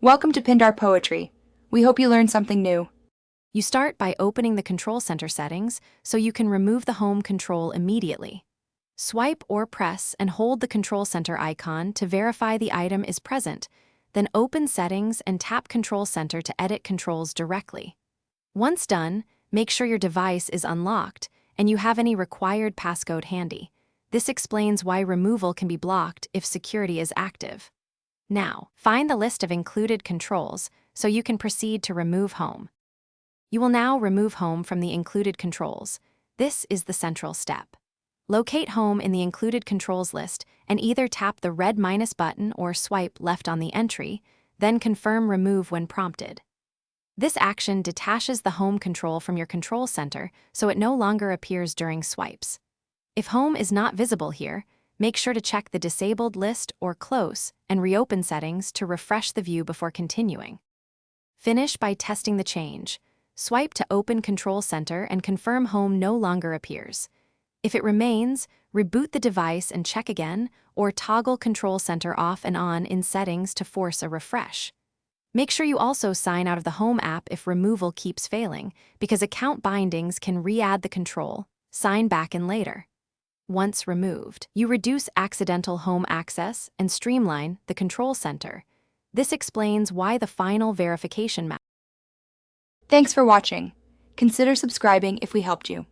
Welcome to Pindar Poetry. We hope you learned something new. You start by opening the Control Center settings so you can remove the home control immediately. Swipe or press and hold the Control Center icon to verify the item is present, then open Settings and tap Control Center to edit controls directly. Once done, make sure your device is unlocked and you have any required passcode handy. This explains why removal can be blocked if security is active. Now, find the list of included controls so you can proceed to remove home. You will now remove home from the included controls. This is the central step. Locate home in the included controls list and either tap the red minus button or swipe left on the entry, then confirm remove when prompted. This action detaches the home control from your control center so it no longer appears during swipes. If home is not visible here, make sure to check the disabled list or close and reopen settings to refresh the view before continuing. Finish by testing the change. Swipe to open Control Center and confirm home no longer appears. If it remains, reboot the device and check again, or toggle Control Center off and on in settings to force a refresh. Make sure you also sign out of the Home app if removal keeps failing, because account bindings can re-add the control, sign back in later. Once removed, you reduce accidental home access and streamline the Control Center. This explains why the final verification matters. Thanks for watching. Consider subscribing if we helped you.